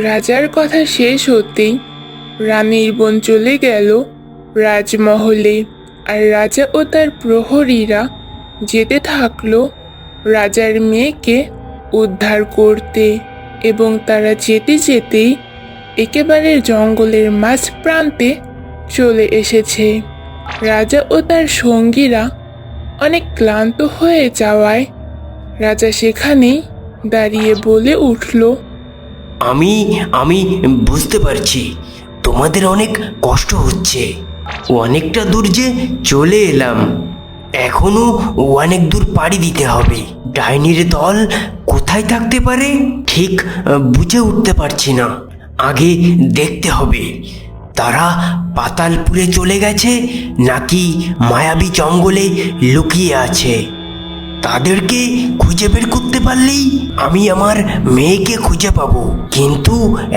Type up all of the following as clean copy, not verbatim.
রাজার কথা শেষ হতেই রানীর বোন চলে গেল রাজমহলে, আর রাজা ও তার প্রহরীরা যেতে থাকলো রাজার মেয়েকে উদ্ধার করতে। এবং তারা যেতে যেতেই একেবারে জঙ্গলের মাঝ প্রান্তে চলে এসেছে। রাজা ও তার সঙ্গীরা অনেক ক্লান্ত হয়ে যাওয়ায় রাজা সেখানেই দাঁড়িয়ে বলে উঠল, আমি আমি বুঝতে পারছি তোমাদের অনেক কষ্ট হচ্ছে। অনেকটা দূর যে চলে এলাম, এখনো অনেক দূর পাড়ি দিতে হবে। ডাইনির দল কোথায় থাকতে পারে ঠিক বুঝে উঠতে পারছি না। আগে দেখতে হবে তারা পাতালপুরে চলে গেছে নাকি মায়াবী জঙ্গলে লুকিয়ে আছে। তাদেরকে খুঁজে বের করতে পারলেই আমি আমার মেয়েকে খুঁজে পাবো। কিন্তু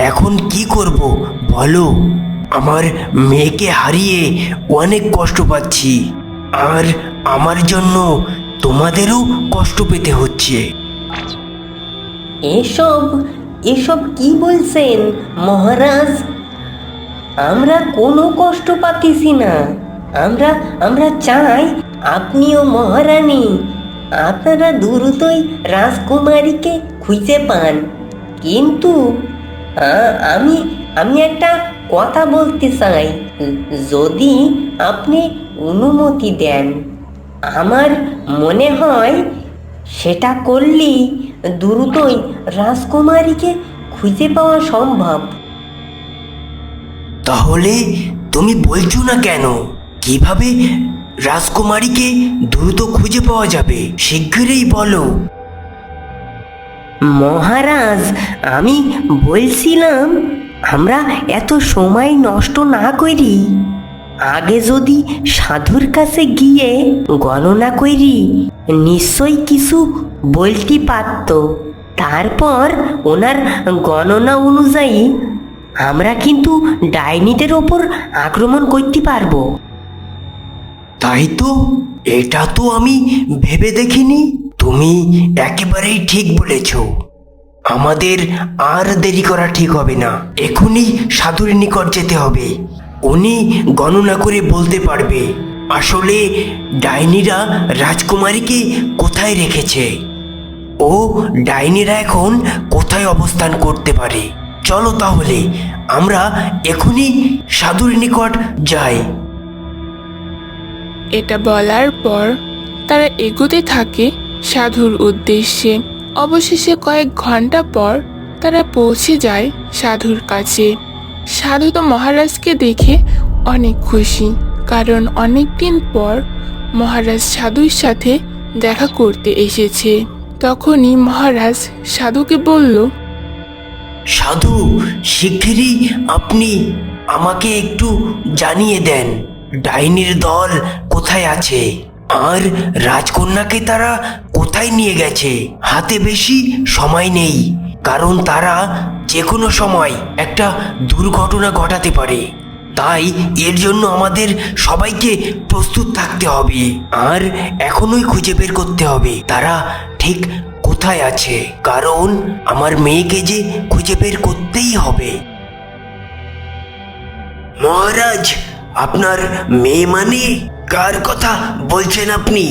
এখন কি করব বলো? আমার মেয়েকে হারিয়ে অনেক কষ্ট পাচ্ছি, আর আমার জন্য তোমাদেরও কষ্ট পেতে হচ্ছে। এসব এসব কি বলছেন মহারাজ? আমরা কোনো কষ্ট পাচ্ছি না। আমরা আমরা চাই আপনিও মহারানী আপনারা দ্রুতই রাজকুমারীকে খুঁজে পান। কিন্তু আমি আমি একটা কথা বলতে চাই, যদি আপনি অনুমতি দেন। আমার মনে হয় সেটা করলেই দ্রুতই রাজকুমারীকে খুঁজে পাওয়া সম্ভব। তাহলে তুমি বলছো না কেন? কিভাবে রাজকুমারীকে দ্রুত খুঁজে পাওয়া যাবে? শিগগিরই বলো। মহারাজ, আমি বলছিলাম আমরা এত সময় নষ্ট না করি আগে যদি সাধুর কাছে গিয়ে গণনা করি নিশ্চয়ই কিছু বলতে পারত। তারপর ওনার গণনা অনুযায়ী আমরা কিন্তু ডাইনিদের ওপর আক্রমণ করতে পারবো। তাই তো, এটা তো আমি ভেবে দেখিনি। তুমি একেবারেই ঠিক বলেছ। আমাদের আর দেরি করা ঠিক হবে না, এখনই সাধুর নিকট যেতে হবে। উনি গণনা করে বলতে পারবে আসলে ডাইনিরা রাজকুমারীকে কোথায় রেখেছে ও ডাইনিরা এখন কোথায় অবস্থান করতে পারে। চলো তাহলে আমরা এখনই সাধুর নিকট যাই। এটা বলার পর তারা এগোতে থাকে সাধুর উদ্দেশ্যে। অবশেষে কয়েক ঘন্টা পর তারা পৌঁছে যায় সাধুর কাছে। সাধু তো মহারাজকে দেখে অনেক খুশি, কারণ অনেক দিন পর মহারাজ সাধুর সাথে দেখা করতে এসেছে। তখনই মহারাজ সাধুকে বলল, সাধু, শিগগিরই আপনি আমাকে একটু জানিয়ে দেন ডাইনির দল কোথায় আছে আর রাজকন্যাকে তারা কোথায় নিয়ে গেছে। হাতে বেশি সময় নেই, কারণ তারা যে কোনো সময় একটা দুর্ঘটনা ঘটাতে পারে। তাই এর জন্য আমাদের সবাইকে প্রস্তুত থাকতে হবে, আর এখনই খুঁজে বের করতে হবে তারা ঠিক কোথায় আছে, কারণ আমার মেয়েকে যে খুঁজে বের করতেই হবে। মহারাজ, আপনার মেয়ে মানে কার কথা বলছেন আপনি?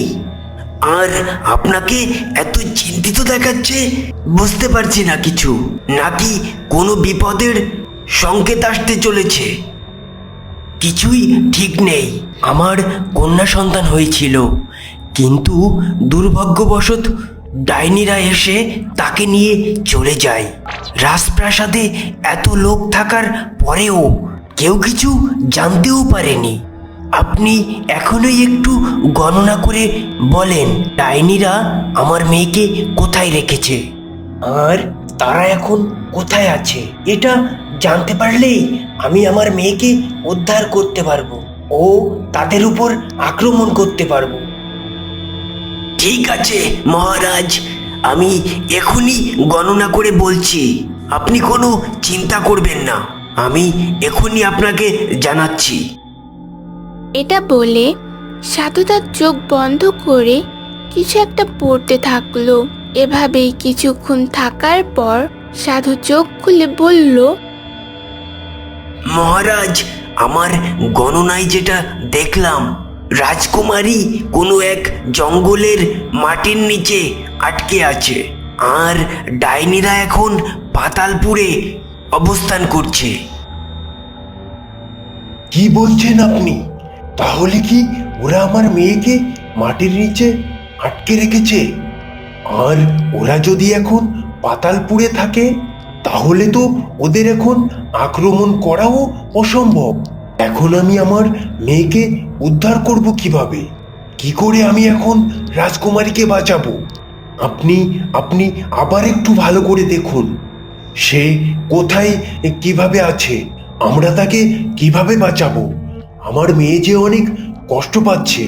আর আপনাকে এত চিন্তিত দেখাচ্ছে, বুঝতে পারছি না কিছু। নাকি কোনো বিপদের সংকেত আসতে চলেছে? কিছুই ঠিক নেই। আমার কন্যা সন্তান হয়েছিল, কিন্তু দুর্ভাগ্যবশত ডাইনিরা এসে তাকে নিয়ে চলে যায়। রাজপ্রাসাদে এত লোক থাকার পরেও কেউ কিছু জানতেও পারেনি। আপনি এখনই একটু গণনা করে বলেন ডাইনিরা আমার মেয়েকে কোথায় রেখেছে আর তারা এখন কোথায় আছে। এটা জানতে পারলেই আমি আমার মেয়েকে উদ্ধার করতে পারবো ও তাদের উপর আক্রমণ করতে পারবো। ঠিক আছে মহারাজ, আমি এখনই গণনা করে বলছি, আপনি কোনো চিন্তা করবেন না। আমি এখনই আপনাকে জানাচ্ছি। এটা বলে সাধু তার চোখ বন্ধ করে কিছু একটা পড়তে থাকলো। এভাবেই কিছুক্ষণ থাকার পর সাধু চোখ খুলে বলল, মহারাজ, আমার গণনায় যেটা দেখলাম, রাজকুমারী কোনো এক জঙ্গলের মাটির নিচে আটকে আছে, আর ডাইনিরা এখন পাতালপুরে অবস্থান করছে। কি বলছেন আপনি? তাহলে কি ওরা আমার মেয়েকে মাটির নিচে আটকে রেখেছে? আর ওরা যদি এখন পাতালপুরে থাকে, তাহলে তো ওদের এখন আক্রমণ করাও অসম্ভব। এখন আমি আমার মেয়েকে উদ্ধার করব কিভাবে? কি করে আমি এখন রাজকুমারীকে বাঁচাবো? আপনি আপনি আবার একটু ভালো করে দেখুন, সে কোথায় কিভাবে আছে, আমরা তাকে কিভাবে বাঁচাবো? আমার মেয়ে যে অনেক কষ্ট পাচ্ছে।